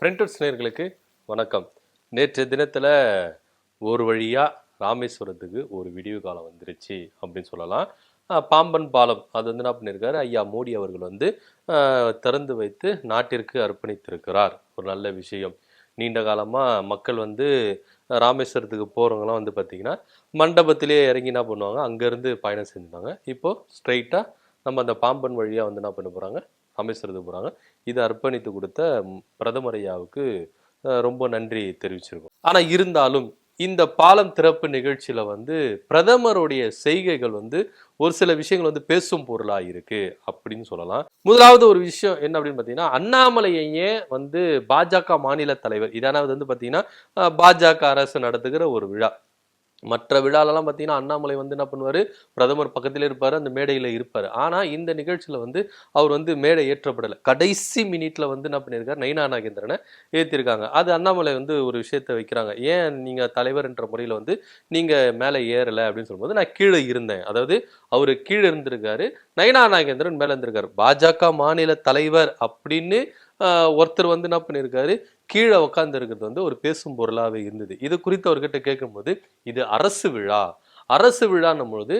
Friends நேயர்களுக்கு வணக்கம். நேற்று தினத்தில் ஒரு வழியாக ராமேஸ்வரத்துக்கு ஒரு விடிவு காலம் வந்துருச்சு அப்படின்னு சொல்லலாம். பாம்பன் பாலம் அது வந்து என்ன பண்ணியிருக்காரு, ஐயா மோடி அவர்கள் வந்து திறந்து வைத்து நாட்டிற்கு அர்ப்பணித்திருக்கிறார். ஒரு நல்ல விஷயம். நீண்ட காலமாக மக்கள் வந்து ராமேஸ்வரத்துக்கு போகிறவங்களாம் வந்து பார்த்திங்கன்னா மண்டபத்திலே இறங்கி என்ன பண்ணுவாங்க, அங்கேருந்து பயணம் செஞ்சுட்டாங்க. இப்போது ஸ்ட்ரைட்டாக நம்ம அந்த பாம்பன் வழியாக வந்து என்ன பண்ண போகிறாங்க, ராமேஸ்வரத்துக்கு போகிறாங்க. இதை அர்ப்பணித்து கொடுத்த பிரதமர் ஐயாவுக்கு ரொம்ப நன்றி தெரிவிச்சிருக்கோம். ஆனால் இருந்தாலும் இந்த பாலம் திறப்பு நிகழ்ச்சியில வந்து பிரதமருடைய செய்கைகள் வந்து ஒரு சில விஷயங்கள் வந்து பேசும் பொருளா இருக்கு அப்படின்னு சொல்லலாம். முதலாவது ஒரு விஷயம் என்ன அப்படின்னு பாத்தீங்கன்னா, அண்ணாமலையே வந்து பாஜக மாநில தலைவர், இதானது வந்து பாத்தீங்கன்னா பாஜக அரசு நடத்துகிற ஒரு விழா. மற்ற விழாலெல்லாம் பார்த்தீங்கன்னா அண்ணாமலை வந்து என்ன பண்ணுவார், பிரதமர் பக்கத்தில் இருப்பார், அந்த மேடையில் இருப்பார். ஆனால் இந்த நிகழ்ச்சியில் வந்து அவர் வந்து மேடை ஏற்றப்படலை. கடைசி மினிட்ல வந்து என்ன பண்ணியிருக்காரு, நயினா நாகேந்திரனை ஏற்றிருக்காங்க. அது அண்ணாமலை வந்து ஒரு விஷயத்தை வைக்கிறாங்க, ஏன் நீங்கள் தலைவர் என்ற முறையில் வந்து நீங்கள் மேலே ஏறலை அப்படின்னு சொல்லும்போது, நான் கீழே இருந்தேன். அதாவது அவர் கீழே இருந்திருக்காரு, நயினா நாகேந்திரன் மேலே இருந்திருக்காரு. பாஜக மாநில தலைவர் அப்படின்னு ஒருத்தர் வந்து என்ன பண்ணியிருக்காரு, கீழே உட்கார்ந்து இருக்கிறது வந்து ஒரு பேசும் பொருளாகவே இருந்தது. இது குறித்து அவர்கிட்ட கேட்கும்போது, இது அரசு விழா, அரசு விழான்னும் பொழுது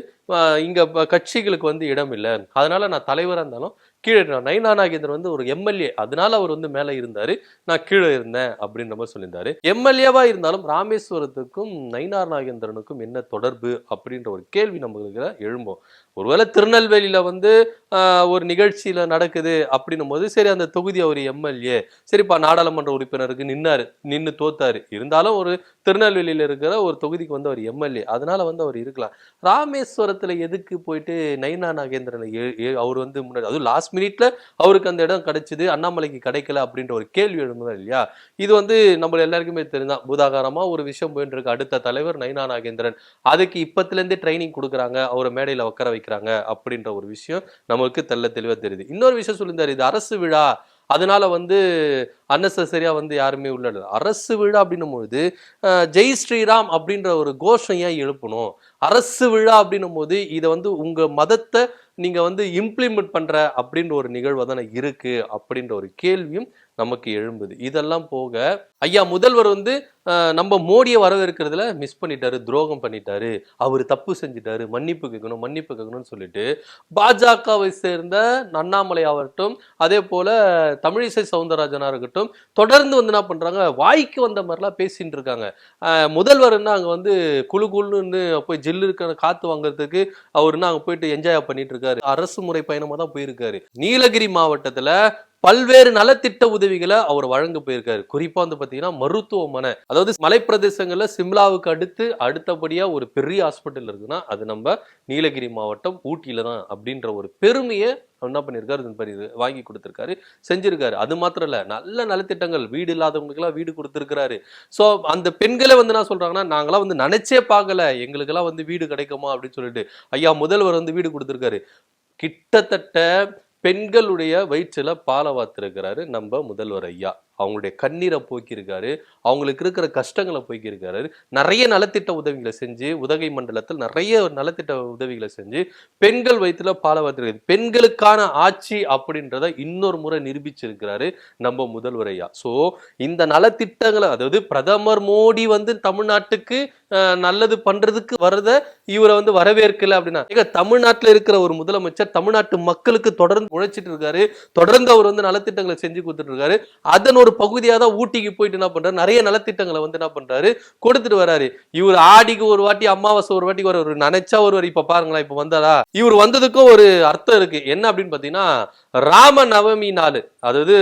இங்க கட்சிகளுக்கு வந்து இடம் இல்லை, அதனால நான் தலைவராக இருந்தாலும் கீழே நயினா நாகேந்திரன் வந்து ஒரு எம்எல்ஏ, அதனால அவர் வந்து மேலே இருந்தாரு, நான் கீழே இருந்தேன் அப்படின்ற மாதிரி சொல்லியிருந்தாரு. எம்எல்ஏவா இருந்தாலும் ராமேஸ்வரத்துக்கும் நயினா நாகேந்திரனுக்கும் என்ன தொடர்பு அப்படின்ற ஒரு கேள்வி நம்மளுக்கு எழும்போம். ஒருவேளை திருநெல்வேலியில வந்து ஒரு நிகழ்ச்சியில நடக்குது அப்படின்னும் போது, சரி அந்த தொகுதி அவர் எம்எல்ஏ, சரிப்பா நாடாளுமன்ற உறுப்பினருக்கு நின்று தோத்தாரு, இருந்தாலும் ஒரு திருநெல்வேலியில இருக்கிற ஒரு தொகுதிக்கு வந்து அவர் எம்எல்ஏ, அதனால வந்து அவர் இருக்கலாம். ராமேஸ்வரத்துல எதுக்கு போயிட்டு நயினா நாகேந்திரனை அவர் வந்து முன்னாடி, அதுவும் லாஸ்ட் மினிட்ல அவருக்கு அந்த இடம் கிடைச்சது, அண்ணாமலைக்கு கிடைக்கல அப்படின்ற ஒரு கேள்வி எழுந்தது இல்லையா. இது வந்து நம்ம எல்லாருக்குமே தெரிஞ்சுதான், பூதாகாரமா ஒரு விஷயம் போயிட்டு இருக்கு. அடுத்த தலைவர் நயினா நாகேந்திரன், அதுக்கு இப்பத்துல இருந்தே ட்ரைனிங் கொடுக்குறாங்க, அவரை மேடையில உட்கார வைக்கிறாங்க அப்படின்ற ஒரு விஷயம் நமக்கு தெல்ல தெளிவா தெரியுது. இன்னொரு விஷயம் சொல்லியிருந்தாரு, இது அரசு விழா, அதனால வந்து அன்னெசரியா வந்து யாருமே உள்ள அரசு விழா அப்படின்னும் பொழுது ஜெய் ஸ்ரீராம் அப்படின்ற ஒரு கோஷம் ஏன் எழுப்பணும்? அரசு விழா அப்படின்னும் போது இதை வந்து உங்க மதத்தை நீங்க வந்து இம்ப்ளிமெண்ட் பண்ற அப்படின்ற ஒரு நிகழ்வு தானே இருக்கு அப்படின்ற ஒரு கேள்வியும் நமக்கு எழும்புது. இதெல்லாம் போக ஐயா முதல்வர் வந்து நம்ம மோடியை வரவேற்கிறதுல மிஸ் பண்ணிட்டாரு, துரோகம் பண்ணிட்டாரு, அவர் தப்பு செஞ்சிட்டாரு, மன்னிப்பு கேட்கணும்னு சொல்லிட்டு பாஜகவை சேர்ந்த அண்ணாமலை ஆகட்டும், அதே போல தமிழிசை சவுந்தரராஜனா இருக்கட்டும், தொடர்ந்து வந்து என்ன பண்றாங்க, வாய்க்கு வந்த மாதிரிலாம் பேசிட்டு இருக்காங்க. முதல்வர் என்ன அங்க வந்து குழுன்னு போய் ஜில்லு இருக்கிற காத்து வாங்குறதுக்கு அவர் என்ன அங்க போயிட்டு என்ஜாய் பண்ணிட்டு இருக்காரு, அரசு முறை பயணமா தான் போயிருக்காரு. நீலகிரி மாவட்டத்துல பல்வேறு நலத்திட்ட உதவிகளை அவர் வழங்க போயிருக்காரு. குறிப்பா வந்து பாத்தீங்கன்னா மருத்துவமனை, அதாவது மலைப்பிரதேசங்கள்ல சிம்லாவுக்கு அடுத்தபடியா ஒரு பெரிய ஹாஸ்பிட்டல் இருக்குன்னா அது நம்ம நீலகிரி மாவட்டம் ஊட்டியில தான் அப்படின்ற ஒரு பெருமையை என்ன பண்ணிருக்காரு, வாங்கி கொடுத்திருக்காரு, செஞ்சிருக்காரு. அது மாத்திரம் இல்ல, நல்ல நலத்திட்டங்கள், வீடு இல்லாதவங்களுக்கு எல்லாம் வீடு கொடுத்திருக்கிறாரு. சோ அந்த பெண்களை வந்து என்ன சொல்றாங்கன்னா, நாங்களாம் வந்து நினைச்சே பார்க்கல, எங்களுக்கு எல்லாம் வந்து வீடு கிடைக்குமா அப்படின்னு சொல்லிட்டு ஐயா முதல்வர் வந்து வீடு கொடுத்திருக்காரு. கிட்டத்தட்ட பெண்களுடைய வயிற்றுல பாலை வாத்திருக்கிறாரு நம்ம முதல்வர் ஐயா. அவங்களுடைய கண்ணீரை போக்கியிருக்காரு, அவங்களுக்கு இருக்கிற கஷ்டங்களை போக்கியிருக்காரு. நிறைய நலத்திட்ட உதவிகளை செஞ்சு, உதகை மண்டலத்தில் நிறைய நலத்திட்ட உதவிகளை செஞ்சு பெண்கள் வயிற்றுல பாலை வாத்திருக்காரு. பெண்களுக்கான ஆட்சி அப்படின்றத இன்னொரு முறை நிரூபிச்சிருக்கிறாரு நம்ம முதல்வர் ஐயா. சோ இந்த நலத்திட்டங்களை, அதாவது பிரதமர் மோடி வந்து தமிழ்நாட்டுக்கு நல்லது பண்றதுக்கு வரத இவரை வந்து வரவேற்கல அப்படின்னா, தமிழ்நாட்டில் இருக்கிற ஒரு முதலமைச்சர் தமிழ்நாட்டு மக்களுக்கு தொடர்ந்து உழைச்சிட்டு இருக்காரு, தொடர்ந்து அவர் வந்து நலத்திட்டங்களை செஞ்சு கொடுத்துட்டு இருக்காரு. அதன் ஒரு பகுதியாக தான் ஊட்டிக்கு போயிட்டு என்ன பண்றாரு, நிறைய நலத்திட்டங்களை வந்து என்ன பண்றாரு, கொடுத்துட்டு வராரு. இவர் ஆடிக்கு ஒரு வாட்டி, அமாவாசை ஒரு வாட்டி ஒரு நினைச்சா ஒருவர். இப்ப பாருங்களா, இப்ப வந்தாரா, இவர் வந்ததுக்கும் ஒரு அர்த்தம் இருக்கு. என்ன அப்படின்னு பாத்தீங்கன்னா, ராம நவமி நாள், அதாவது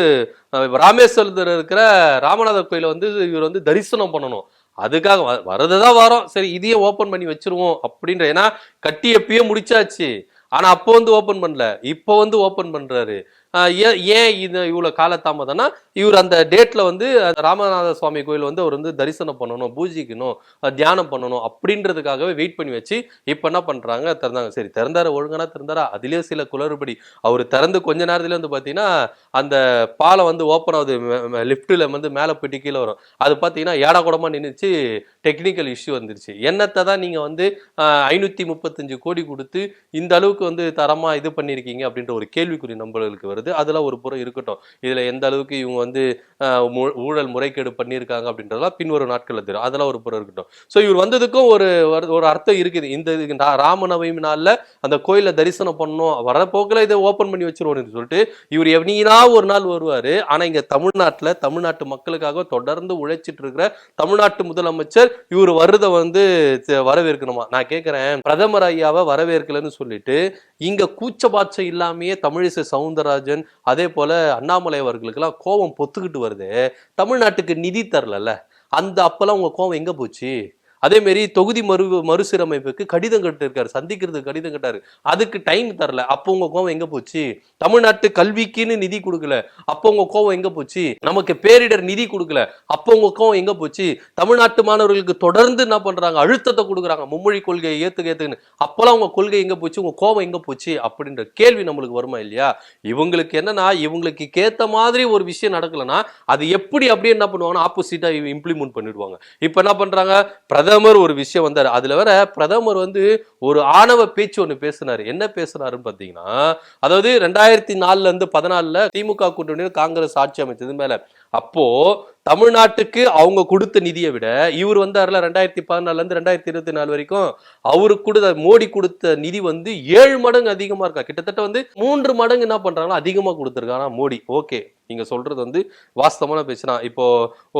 ராமேஸ்வரத்தில் இருக்கிற ராமநாதர் கோயில வந்து இவர் வந்து தரிசனம் பண்ணணும். அதுக்காக வரதுதான் வரோம், சரி இதையே ஓபன் பண்ணி வச்சிருவோம் அப்படின்ற. ஏன்னா கட்டி எப்பயே முடிச்சாச்சு, ஆனா அப்போ வந்து ஓபன் பண்ணல, இப்போ வந்து ஓபன் பண்றாரு. ஏன் இது இவ்வளவு காலதாமதம்னா, இவர் அந்த டேட்ல வந்து ராமநாத சுவாமி கோயில் வந்து அவர் வந்து தரிசனம் பண்ணணும், பூஜிக்கணும், தியானம் பண்ணணும் அப்படின்றதுக்காகவே வெயிட் பண்ணி வச்சு இப்ப என்ன பண்றாங்க, திறந்தாங்க. சரி திறந்தாரு, ஒழுங்கானா திறந்தாரா, அதுலயே சில குளறுபடி. அவர் திறந்து கொஞ்ச நேரத்துல வந்து பாத்தீங்கன்னா அந்த பாலம் வந்து ஓப்பன் ஆகுது, லிப்ட்ல வந்து மேல போயிட்டு கீழே வரும், அது பாத்தீங்கன்னா ஏடா கூடமா நின்றுச்சு, டெக்னிக்கல் இஷ்யூ வந்துருச்சு. என்னத்தை தான் நீங்க வந்து 535 கோடி கொடுத்து இந்த அளவுக்கு வந்து தரமா இது பண்ணிருக்கீங்க அப்படின்ற ஒரு கேள்விக்குறி நம்மளுக்கு வருது. வருது. அதெல்லாம் ஒரு புறம் இருக்கட்டும். இதுல எந்த அளவுக்கு இவங்க வந்து ஊழல் முறைகேடு பண்ணியிருக்காங்க அப்படின்றதெல்லாம் பின்வரும் நாட்கள்ல தெரியும். அதெல்லாம் ஒரு புறம் இருக்கட்டும். சோ இவர் வந்ததுக்கும் ஒரு அர்த்தம் இருக்குது. இந்த ராமநவமி நாள்ல அந்த கோயில தரிசனம் பண்ணணும், வரப்போக்கில் இதை ஓபன் பண்ணி வச்சிருவோம்னு சொல்லிட்டு இவர் எவனா ஒரு நாள் வருவாரு. ஆனா இங்க தமிழ்நாட்டு மக்களுக்காக தொடர்ந்து உழைச்சிட்டு இருக்கிற தமிழ்நாட்டு முதலமைச்சர் இவர் வர்றத வந்து வரவேற்கணுமா? நான் கேட்கிறேன், பிரதமர் ஐயாவை வரவேற்கலன்னு சொல்லிட்டு இங்க கூச்சபாச்சம் இல்லாமயே தமிழிசை சவுந்தரராஜன் அதே போல அண்ணாமலை அவர்களுக்கு எல்லாம் கோபம் பொத்துக்கிட்டு வருது. தமிழ்நாட்டுக்கு நிதி தரல, அந்த அப்பெல்லாம் உங்க கோபம் எங்க போச்சு? அதே மாதிரி தொகுதி மறுசீரமைப்புக்கு கடிதம் கட்டிருக்காரு, சந்திக்கிறதுக்கு கடிதம் கட்டாரு, அதுக்கு டைம் தரல, அப்போ உங்க கோவம் எங்க போச்சு? தமிழ்நாட்டு கல்விக்குன்னு நிதி கொடுக்கல, அப்போ உங்க கோவம் எங்க போச்சு? நமக்கு பேரிடர் நிதி கொடுக்கல, அப்போ உங்க கோவம் எங்க போச்சு? தமிழ்நாட்டு மாணவர்களுக்கு தொடர்ந்து என்ன பண்றாங்க, அழுத்தத்தை கொடுக்குறாங்க, மும்மொழி கொள்கையை ஏத்துன்னு, அப்பெல்லாம் உங்க கொள்கை எங்க போச்சு, உங்க கோவம் எங்க போச்சு அப்படின்ற கேள்வி நம்மளுக்கு வருமா இல்லையா? இவங்களுக்கு என்னன்னா, இவங்களுக்கு கேத்த மாதிரி ஒரு விஷயம் நடக்கலன்னா அது எப்படி அப்படியே என்ன பண்ணுவாங்கன்னா ஆப்போசிட்டா இம்ப்ளிமெண்ட் பண்ணிடுவாங்க. இப்ப என்ன பண்றாங்க, பிரதமர் ஒரு விஷயம் வந்தாரு, அதுல வேற பிரதமர் வந்து ஒரு ஆணவ பேச்சு ஒண்ணு பேசினாரு. என்ன பேசினாருன்னு பாத்தீங்கன்னா, அதாவது 2004ல இருந்து 14ல திமுக கூட்டணியில் காங்கிரஸ் ஆட்சி அமைச்சது மேல, அப்போ தமிழ்நாட்டுக்கு அவங்க கொடுத்த நிதியை விட இவர் வந்தாருல 2014ல இருந்து 2024 வரைக்கும் அவரு கொடுத்த மோடி கொடுத்த நிதி வந்து 7 மடங்கு அதிகமா இருக்கா. கிட்டத்தட்ட வந்து 3 மடங்கு என்ன பண்றாங்கன்னா அதிகமா கொடுத்திருக்காங்க மோடி. ஓகே, நீங்க சொல்றது வந்து வாஸ்தவமான பேசுனா, இப்போ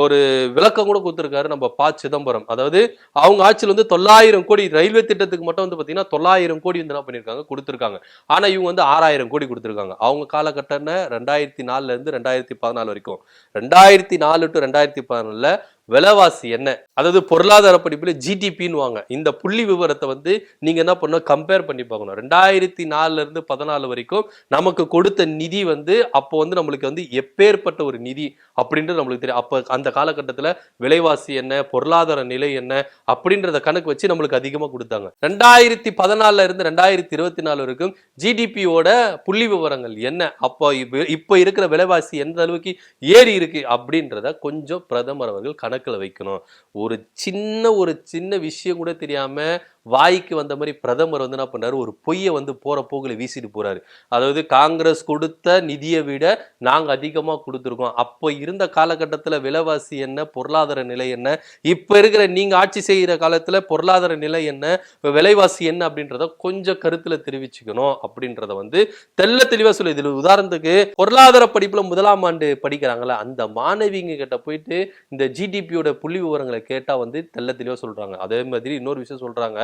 ஒரு விளக்கம் கூட கொடுத்திருக்காரு நம்ம சிதம்பரம். அதாவது அவங்க ஆட்சியில் வந்து 900 கோடி ரயில்வே திட்டத்துக்கு மட்டும் வந்து பாத்தீங்கன்னா 900 கோடி வந்து என்ன பண்ணிருக்காங்க கொடுத்திருக்காங்க. ஆனா இவங்க வந்து 6000 கோடி கொடுத்திருக்காங்க. அவங்க காலகட்டம் 2004ல இருந்து 2014 வரைக்கும். 2004 to 2014ல விலைவாசி என்ன, அதாவது பொருளாதார படிப்புல ஜிடிபின்னு வாங்க, இந்த புள்ளி விவரத்தை வந்து நீங்க என்ன பண்ணணும், கம்பேர் பண்ணி பார்க்கணும். 2004ல இருந்து 14 வரைக்கும் நமக்கு கொடுத்த நிதி வந்து அப்போ வந்து நம்மளுக்கு வந்து எப்பேற்பட்ட ஒரு நிதி அப்படின்றது நம்மளுக்கு தெரியும். அப்ப அந்த காலகட்டத்துல விலைவாசி என்ன, பொருளாதார நிலை என்ன அப்படின்றத கணக்கு வச்சு நம்மளுக்கு அதிகமா கொடுத்தாங்க. 2014ல இருந்து 2024 வரைக்கும் ஜிடிபியோட புள்ளி விவரங்கள் என்ன, அப்போ இப்ப இருக்கிற விலைவாசி எந்த அளவுக்கு ஏறி இருக்கு அப்படின்றத கொஞ்சம் பிரதமர் அவர்கள் கணக்குல வைக்கணும். ஒரு சின்ன விஷயம் கூட தெரியாம வாய்க்கு வந்த மாதிரி பிரதமர் வந்து என்ன பண்றாரு, ஒரு பொய்யை வந்து போற போக்குல வீசிட்டு போறாரு. அதாவது காங்கிரஸ் கொடுத்த நிதியை விட நாங்க அதிகமா கொடுத்துருக்கோம், அப்போ இருந்த காலகட்டத்துல விலைவாசி என்ன, பொருளாதார நிலை என்ன, இப்ப இருக்கிற நீங்க ஆட்சி செய்யற காலத்துல பொருளாதார நிலை என்ன, விலைவாசி என்ன அப்படின்றத கொஞ்சம் கருத்துல தெரிவிச்சுக்கணும் அப்படின்றத வந்து தெல்ல தெளிவா சொல்லு. இதுல உதாரணத்துக்கு பொருளாதார படிப்புல 1ஆம் ஆண்டு படிக்கிறாங்களா, அந்த மாணவிங்க கிட்ட போயிட்டு இந்த ஜிடிபியோட புள்ளி விவரங்களை கேட்டா வந்து தெல்ல தெளிவா சொல்றாங்க. அதே மாதிரி இன்னொரு விஷயம் சொல்றாங்க,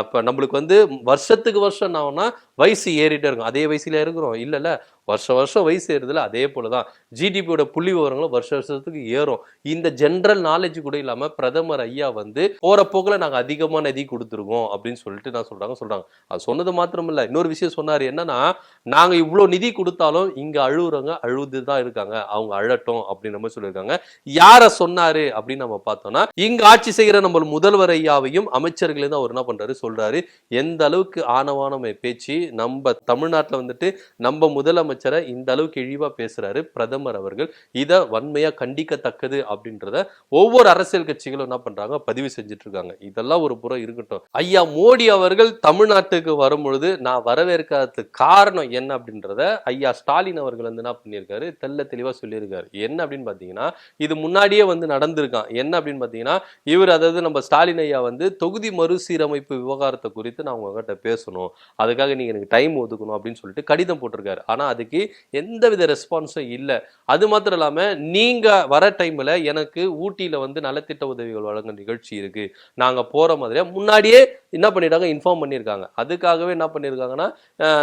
இப்ப நம்மளுக்கு வந்து வருஷத்துக்கு வருஷம் என்ன ஆகும்னா வயசு ஏறிட்டே இருக்கும். அதே வயசுல இருக்கிறோம் இல்ல, வருஷம் வயசு ஏறுதுல, அதே போலதான் ஜிடிபியோட புள்ளி விவரங்களும் வருஷத்துக்கு ஏறும். இந்த ஜெனரல் நாலேஜ் கூட இல்லாம பிரதமர் ஐயா வந்து போற போக்குல நாங்க அதிகமா நிதி கொடுத்துருக்கோம் அப்படின்னு சொல்லிட்டு நான் சொல்றாங்க. அது சொன்னது மாத்திரம் இல்ல, இன்னொரு விஷயம் சொன்னாரு. என்னன்னா, நாங்க இவ்வளவு நிதி கொடுத்தாலும் இங்க அழுவுறவங்க அழுதுதான் இருக்காங்க, அவங்க அழட்டும் அப்படின்னு நம்ம சொல்லியிருக்காங்க. யார சொன்னாரு அப்படின்னு நம்ம பார்த்தோம்னா, இங்க ஆட்சி செய்கிற நம்ம முதல்வர் ஐயாவையும் அமைச்சர்களே தான் அவர் என்ன பண்றாரு சொல்றாரு. எந்த அளவுக்கு ஆணவான பேச்சு, நம்ம தமிழ்நாட்டுல வந்துட்டு நம்ம முதலமைச்சரை இந்த அளவுக்கு இழிவா பேசுறாரு பிரதமர் அவர்கள். இத வன்மையா கண்டிக்கத்தக்கது அப்படின்றத ஒவ்வொரு அரசியல் கட்சிகளும் என்ன பண்றாங்க, பதிவு செஞ்சுட்டு இருக்காங்க. இதெல்லாம் ஒரு புறம் இருக்கட்டும். ஐயா மோடி அவர்கள் தமிழ்நாட்டுக்கு வரும் பொழுது நான் வரவேற்காததுக்கு காரணம் என்ன அப்படின்றத ஐயா ஸ்டாலின் அவர்கள் வந்து என்ன பண்ணியிருக்காரு, தெல்ல தெளிவா சொல்லியிருக்காரு. என்ன அப்படின்னு பாத்தீங்கன்னா, இது முன்னாடியே வந்து நடந்திருக்கான். என்ன அப்படின்னு பாத்தீங்கன்னா, இவர் அதாவது நம்ம ஸ்டாலின் ஐயா வந்து தொகுதி மறுசீரமைப்பு விவகாரத்தை குறித்து நான் உங்ககிட்ட பேசணும், அதுக்காக நீங்க எனக்கு டைம் ஒதுக்கணும் அப்படின்னு சொல்லிட்டு கடிதம் போட்டிருக்காரு. ஆனா அதுக்கு எந்தவித ரெஸ்பான்ஸும் இல்லை. அது மாத்திரம் இல்லாம, நீங்க வர டைம்ல எனக்கு ஊட்டியில வந்து நலத்திட்ட உதவிகள் வழங்க நிகழ்ச்சி இருக்கு, நாங்க போற மாதிரியா முன்னாடியே என்ன பண்ணிட்டாங்க, இன்ஃபார்ம் பண்ணியிருக்காங்க. அதுக்காகவே என்ன பண்ணியிருக்காங்கன்னா,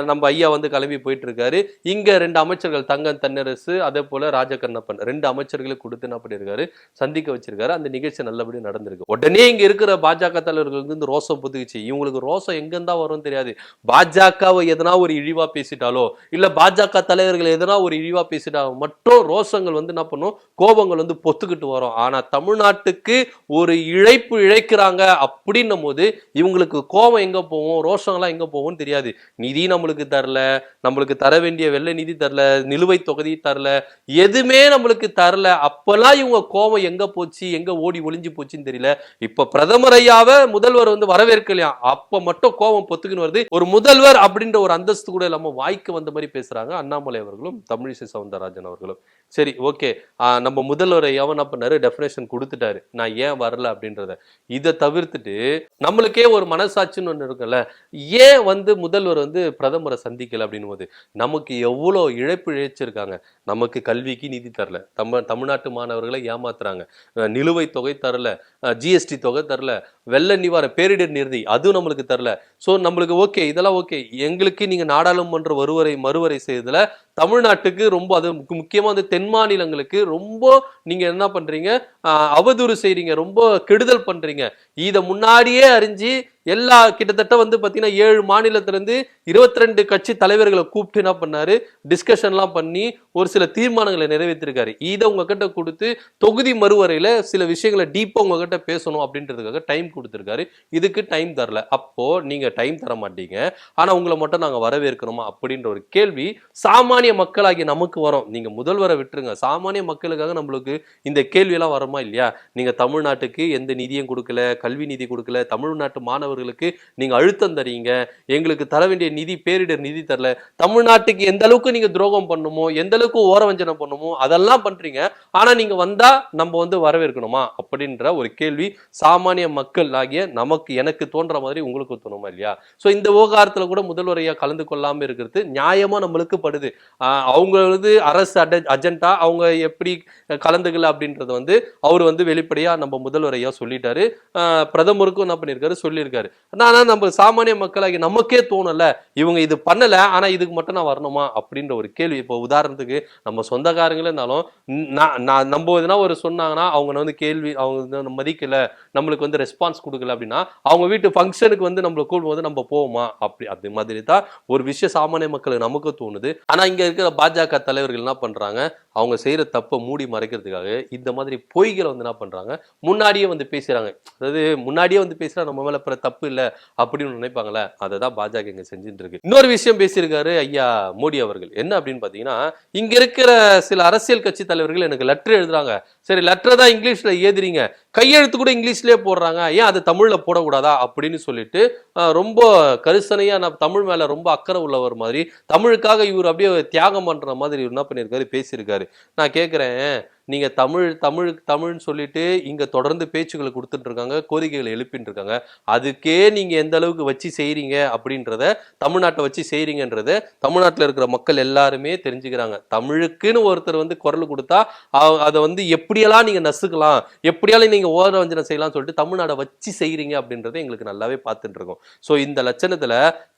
நம்ம ஐயா வந்து கிளம்பி போயிட்டு இருக்காரு. இங்க 2 அமைச்சர்கள் தங்கம் தென்னரசு அதே போல ராஜகண்ணப்பன் 2 அமைச்சர்களுக்கு கொடுத்து என்ன பண்ணியிருக்காரு, சந்திக்க வச்சிருக்காரு. அந்த நிகழ்ச்சி நல்லபடியா நடந்திருக்கு. உடனே இங்க இருக்கிற பாஜக தலைவர்களுக்கு வந்து ரோசம் புதுக்குச்சு. இவங்களுக்கு ரோசம் எங்கிருந்தா வரும் தெரியாது. பாஜகவை எதனா ஒரு இழிவா பேசிட்டாலோ இல்ல பாஜக தலைவர்கள் எதனா ஒரு இழிவா பேசிட்டா மட்டும் ரோசங்கள் வந்து என்ன பண்ணும், கோபங்கள் வந்து பொத்துக்கிட்டு வரும். ஆனா தமிழ்நாட்டுக்கு ஒரு இழைக்கிறாங்க அப்படின்னும் போது இவங்களுக்கு கோபம் எங்க போவோம், ரோஷங்கள்லாம் எங்க போவோம்னு தெரியாது. நிதி நம்மளுக்கு தரல, நம்மளுக்கு தர வேண்டிய வெள்ளை நிதி தரல, நிலுவைத் தொகை தரல, எதுவுமே நம்மளுக்கு தரல. அப்பெல்லாம் இவங்க கோபம் எங்க போச்சு, எங்க ஓடி ஒளிஞ்சு போச்சுன்னு தெரியல. இப்ப பிரதமர் ஐயாவை முதல்வர் வந்து வரவேற்கலையா, அப்ப மட்டும் கோபம் பொத்துக்குன்னு வருது. ஒரு முதல்வர் அப்படின்ற ஒரு அந்தஸ்து கூட இல்லாம வாய்க்கு வந்த மாதிரி பேசுறாங்க அண்ணாமலை அவர்களும் தமிழிசை சவுந்தரராஜன் அவர்களும். சரி, ஓகே, நம்ம முதல்வர் ஐயாவும் என்ன பண்ணாரு, டெஃபினேஷன் கொடுத்துட்டாரு நான் ஏன் வரல அப்படின்றத. இதை தவிர்த்துட்டு நம்மளுக்கே ஒரு மனசாட்சின்னு ஒண்ணு இருக்குல்ல, ஏன் வந்து முதல்வர் வந்து பிரதமரை சந்திக்கல அப்படின்னு போது நமக்கு எவ்வளவு இழப்பு இழைச்சிருக்காங்க. நமக்கு கல்விக்கு நிதி தரல, தமிழ்நாட்டு மாணவர்களை ஏமாத்துறாங்க, நிலுவைத் தொகை தரல, ஜிஎஸ்டி தொகை தரல, வெள்ள நிவாரண பேரிடர் நிதி அதுவும் நம்மளுக்கு தரல. சோ நம்மளுக்கு ஓகே, இதெல்லாம் ஓகே. எங்களுக்கு நீங்க நாடாளுமன்ற மறுவரை செய்ததுல தமிழ்நாட்டுக்கு ரொம்ப, அது முக்கியமா வந்து தென் மாநிலங்களுக்கு ரொம்ப நீங்க என்ன பண்றீங்க, அவதூறு செய்றீங்க, ரொம்ப கெடுதல் பண்றீங்க. இத முன்னாடியே அறிஞ்சு எல்லா கிட்டத்தட்ட வந்து பாத்தீங்கன்னா 7 மாநிலத்தில இருந்து 22 கட்சி தலைவர்களை கூப்பிட்டு என்ன பண்ணாரு, டிஸ்கஷன்லாம் பண்ணி ஒரு சில தீர்மானங்களை நிறைவேற்றிருக்காரு. இதை உங்ககிட்ட கொடுத்து தொகுதி மறுவரையில சில விஷயங்களை டீப்பா உங்ககிட்ட பேசணும் அப்படின்றதுக்காக டைம் கொடுத்திருக்காரு. இதுக்கு டைம் தரல. அப்போ நீங்க டைம் தர மாட்டீங்க, ஆனா உங்களை மட்டும் நாங்க வரவேற்கணுமா அப்படின்ற ஒரு கேள்வி சாமானிய மக்களாகிய நமக்கு வரும். நீங்க முதல்வரை விட்டுருங்க, சாமானிய மக்களுக்காக நம்மளுக்கு இந்த கேள்வி எல்லாம் வருமா இல்லையா? நீங்க தமிழ்நாட்டுக்கு எந்த நிதியும் கொடுக்கல, கல்வி நிதி கொடுக்கல, தமிழ்நாட்டு மாணவர்களுக்கு நீங்க அழுத்தம் தரீங்க, எங்களுக்கு தர வேண்டிய நிதி பேரிடர் நிதி தரல, தமிழ்நாட்டுக்கு எந்த அளவுக்கு நீங்க துரோகம் பண்ணுமோ, எந்த அளவுக்கு ஓரவஞ்சனம் பண்ணுமோ அதெல்லாம் பண்றீங்க. ஆனா நீங்க வந்தா நம்ம வந்து வரவேற்கணுமா அப்படின்ற ஒரு கேள்வி சாமானிய மக்கள் ஆகிய நமக்கு, எனக்கு தோன்ற மாதிரி உங்களுக்கு தோணுமா இல்லையா? சோ இந்த விவகாரத்துல கூட முதல்வரையா கலந்து கொள்ளாம இருக்கிறது நியாயமா நம்மளுக்கு படுது. அவங்க வந்து அரசு அஜெண்டா அவங்க எப்படி கலந்துக்கல அப்படின்றது வந்து அவர் வந்து வெளிப்படையா நம்ம முதல்வரையா சொல்லிட்டாரு. பிரதமருக்கும் என்ன பண்ணிருக்காரு, சொல்லியிருக்காரு. ஆனா நம்ம சாமானிய மக்களாகி நமக்கே தோணல, இவங்க இது பண்ணல, ஆனா இதுக்கு மட்டும் நான் வரணுமா அப்படின்ற ஒரு கேள்வி. இப்போ உதாரணத்துக்கு நம்ம சொந்தக்காரங்களே இருந்தாலும் நம்ம எதுனா ஒரு சொன்னாங்கன்னா அவங்க வந்து கேள்வி, அவங்க மதிக்கல, நம்மளுக்கு வந்து ரெஸ்பான்ஸ் கொடுக்கல அப்படின்னா அவங்க வீட்டு ஃபங்க்ஷனுக்கு வந்து நம்மள கூப்பிடும்போது நம்ம போவோமா? அப்படி மாதிரி தான் ஒரு விஷயம் சாமானிய மக்களுக்கு நமக்கு தோணுது. ஆனா இங்க இருக்கிற பாஜக தலைவர்கள் என்ன பண்றாங்க, அவங்க செய்யற தப்பை மூடி மறைக்கிறதுக்காக இந்த மாதிரி பொய்களை வந்து என்ன பண்றாங்க, முன்னாடியே வந்து பேசுறாங்க. அதாவது முன்னாடியே வந்து பேசுறா நம்ம மேல தப்பு இல்ல அப்படின்னு நினைப்பாங்களே, அதை தான் பாஜக இங்க செஞ்சுட்டு இருக்கு. இன்னொரு விஷயம் பேசியிருக்காரு ஐயா மோடி அவர்கள். என்ன அப்படின்னு பாத்தீங்கன்னா, இங்க இருக்கிற சில அரசியல் கட்சி தலைவர்கள் எனக்கு லெட்டர் எழுதுறாங்க. சரி, லெட்டர் தான் இங்கிலீஷ்ல ஏதுறீங்க, கையெழுத்து கூட இங்கிலீஷ்லயே போடுறாங்க, ஏன் அது தமிழ்ல போடக்கூடாதா அப்படின்னு சொல்லிட்டு ரொம்ப கரிசனையா, நான் தமிழ் மேல ரொம்ப அக்கறை உள்ளவர் மாதிரி, தமிழுக்காக இவர் அப்படியே தியாகம் பண்ற மாதிரி என்ன பண்ணிருக்காரு, பேசியிருக்காரு. நான் கேட்கிறேன், நீங்க தமிழ் தமிழ் தமிழ்னு சொல்லிட்டு இங்க தொடர்ந்து பேச்சுக்களை கொடுத்துட்டு இருக்காங்க, கோரிக்கைகளை எழுப்பிட்டு இருக்காங்க. அதுக்கே நீங்க எந்த அளவுக்கு வச்சு செய்றீங்க அப்படின்றத, தமிழ்நாட்டை வச்சு செய்றீங்கன்றத தமிழ்நாட்டில் இருக்கிற மக்கள் எல்லாருமே தெரிஞ்சுக்கிறாங்க. தமிழுக்குன்னு ஒருத்தர் வந்து குரல் கொடுத்தா அதை வந்து எப்படியெல்லாம் நீங்க நசுக்கலாம், எப்படியாலும் நீங்க ஓரவஞ்சனம் செய்யலாம் சொல்லிட்டு தமிழ்நாடை வச்சு செய்றீங்க அப்படின்றத எங்களுக்கு நல்லாவே பார்த்துட்டு இருக்கோம். ஸோ இந்த லட்சணத்துல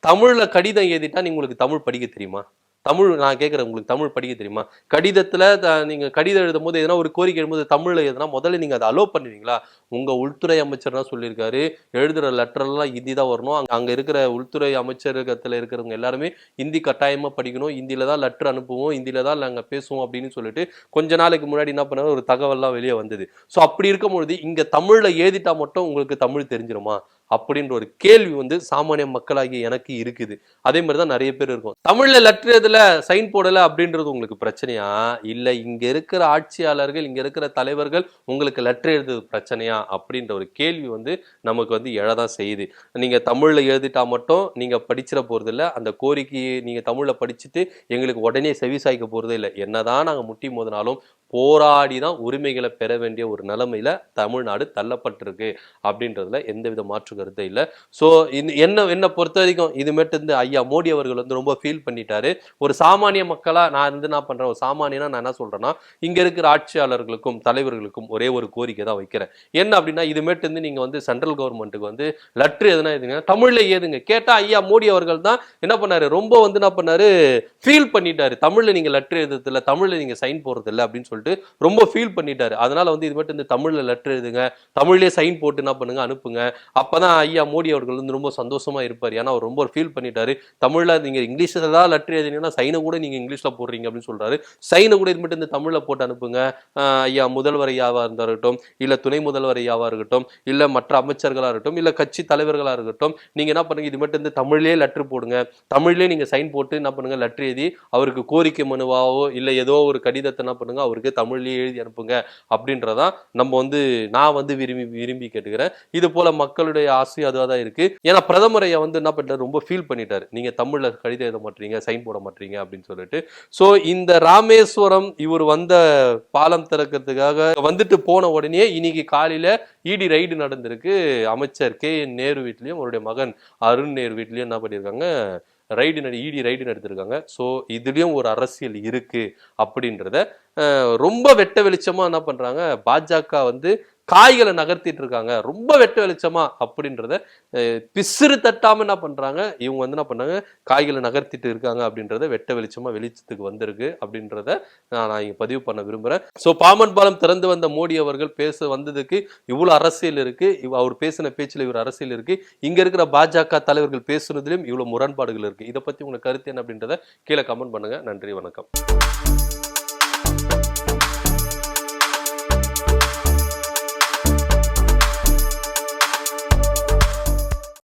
தமிழ்ல கடிதம் எழுதிட்டா நீங்க உங்களுக்கு தமிழ் படிக்க தெரியுமா? தமிழ் நான் கேட்கிறேன், உங்களுக்கு தமிழ் படிக்க தெரியுமா? கடிதத்துல நீங்க கடிதம் எழுதும் போது எதனா ஒரு கோரிக்கை எழுதும்போது தமிழ்ல எதுனா முதல்ல நீங்க அதை அலோவ் பண்ணுவீங்களா? உங்க உள்துறை அமைச்சர் தான் சொல்லியிருக்காரு, எழுதுற லெட்டர் எல்லாம் ஹிந்தி தான் வரணும், அங்க இருக்கிற உள்துறை அமைச்சரகத்துல இருக்கிறவங்க எல்லாருமே ஹிந்தி கட்டாயமா படிக்கணும், ஹிந்தியில தான் லெட்டர் அனுப்புவோம், ஹிந்தியில தான் நாங்க பேசுவோம் அப்படின்னு சொல்லிட்டு கொஞ்ச நாளைக்கு முன்னாடி என்ன பண்ணாரு, ஒரு தகவல்லாம் வெளியே வந்தது. ஸோ அப்படி இருக்கும்பொழுது இங்க தமிழ்ல ஏதிட்டா மட்டும் உங்களுக்கு தமிழ் தெரிஞ்சிருமா அப்படின்ற ஒரு கேள்வி வந்து சாமானிய மக்களாகிய எனக்கு இருக்குது. அதே மாதிரிதான் நிறைய பேர் இருக்கும். தமிழ்ல லெட்டர் இதுல சைன் போடல அப்படின்றது உங்களுக்கு பிரச்சனையா, இல்ல இங்க இருக்கிற ஆட்சியாளர்கள், இங்க இருக்கிற தலைவர்கள் உங்களுக்கு லெட்டர் எழுதுறது பிரச்சனையா அப்படின்ற ஒரு கேள்வி வந்து நமக்கு வந்து எழதான் செய்யுது. நீங்க தமிழ்ல எழுதிட்டா மட்டும் நீங்க படிச்சிட போறது இல்ல, அந்த கோரிக்கையை நீங்க தமிழ்ல படிச்சுட்டு எங்களுக்கு உடனே செவிசாய்க்க போறதே இல்லை. என்னதான் நாங்க முட்டி மோதினாலும் போராடிதான் உரிமைகளை பெற வேண்டிய ஒரு நிலைமையில தமிழ்நாடு தள்ளப்பட்டிருக்கு அப்படின்றதுல எந்தவித மாற்று கருத்தை இல்லை. ஸோ என்ன பொறுத்த வரைக்கும் இதுமேட்டு இருந்து ஐயா மோடி அவர்கள் வந்து ரொம்ப ஃபீல் பண்ணிட்டாரு. ஒரு சாமானிய மக்களா நான் வந்து என்ன பண்றேன், ஒரு சாமானியனா நான் என்ன சொல்றேன்னா, இங்க இருக்கிற ஆட்சியாளர்களுக்கும் தலைவர்களுக்கும் ஒரே ஒரு கோரிக்கை தான் வைக்கிறேன். என்ன அப்படின்னா, இதுமேட்டு இருந்து நீங்க வந்து சென்ட்ரல் கவர்மெண்ட்டுக்கு வந்து லெட்டர் எதுனா எதுங்க தமிழ்ல ஏதுங்க. கேட்டா ஐயா மோடி அவர்கள் தான் என்ன பண்ணாரு, ரொம்ப வந்து என்ன பண்ணாரு, ஃபீல் பண்ணிட்டாரு. தமிழ்ல நீங்க லெட்டர் எழுதுறது இல்லை, தமிழ்ல நீங்க சைன் போடுறது இல்லை அப்படின்னு சொல்லிட்டு ரொம்ப ஃபீல் பண்ணிட்டாரு. அதனால வந்து இது மட்டும் இந்த தமிழ்ல லெட்டர் எழுதுங்க, தமிழ்லயே சைன் போட்டு என்ன பண்ணுங்க அனுப்புங்க, அப்பதான் ஐயா மோடி அவர்கள் வந்து ரொம்ப சந்தோஷமா இருப்பாரு. ஏன்னா அவர் ரொம்ப ஃபீல் பண்ணிட்டாரு. தமிழ்ல நீங்க இங்கிலீஷ்ல தான் லெட்டர் எழுதினீங்கன்னா சைனை கூட நீங்க இங்கிலீஷ்ல போடுறீங்க அப்படின்னு சொல்றாரு. சைனை கூட இது மட்டும் இந்த தமிழ்ல போட்டு அனுப்புங்க. ஐயா முதல்வர் ஐயாவா இருக்கட்டும், இல்ல துணை முதல்வர் ஐயாவா இருக்கட்டும், இல்ல மற்ற அமைச்சர்களா இருக்கட்டும், இல்ல கட்சி தலைவர்களா இருக்கட்டும், நீங்க என்ன பண்ணுங்க, இது மட்டும் இந்த தமிழ்லயே லெட்டர் போடுங்க, தமிழ்லயே நீங்க சைன் போட்டு என்ன பண்ணுங்க லெட்டர் எழுதி அவருக்கு கோரிக்கை மனுவாவோ இல்ல ஏதோ ஒரு கடிதத்தை என்ன பண்ணுங்க அவருக்கு தமிழ்லயே எழுதி அனுப்புங்க அப்படின்றதான் நம்ம வந்து நான் வந்து விரும்பி கேட்டுக்கிறேன். இது போல மக்களுடைய ஆசை அதுவாக தான் இருக்கு. ஏன்னா பிரதமர் ஐயா வந்து என்ன பண்ணிட்டாரு, ரொம்ப ஃபீல் பண்ணிட்டாரு. நீங்க தமிழ்ல கடிதம் எழுத மாட்டீங்க, சைன் போட மாட்டீங்க அப்படின்னு சொல்லிட்டு. சோ இந்த ராமேஸ்வரம் இவர் வந்த பாலம் திறக்கிறதுக்காக வந்துட்டு போன உடனே இன்னைக்கு காலையில இடி ரைடு நடந்திருக்கு. அமைச்சர் KN நேரு வீட்லயும் அவருடைய மகன் அருண் நேரு வீட்லயும் என்ன பண்ணியிருக்காங்க, இடி ரைடு நடத்திருக்காங்க. ஸோ இதுலயும் ஒரு அரசியல் இருக்கு அப்படின்றத ரொம்ப வெட்ட வெளிச்சமா என்ன பண்றாங்க, பாஜக வந்து காய்களை நகர்த்திட்டு இருக்காங்க ரொம்ப வெட்ட வெளிச்சமா அப்படின்றத பிசிறு தட்டாம என்ன பண்றாங்க, இவங்க வந்து என்ன பண்ணாங்க, காய்களை நகர்த்திட்டு இருக்காங்க அப்படின்றத வெட்ட வெளிச்சமா வெளிச்சத்துக்கு வந்திருக்கு அப்படின்றத நான் இங்க பதிவு பண்ண விரும்புறேன். ஸோ பாம்பன் பாலம் திறந்து வந்த மோடி அவர்கள் பேச வந்ததுக்கு இவ்வளவு அரசியல் இருக்கு, அவர் பேசின பேச்சுல இவர் அரசியல் இருக்கு, இங்க இருக்கிற பாஜக தலைவர்கள் பேசுனதுலயும் இவ்வளவு முரண்பாடுகள் இருக்கு. இதை பத்தி உங்களுக்கு கருத்து என்ன அப்படின்றத கீழே கமெண்ட் பண்ணுங்க. நன்றி, வணக்கம்.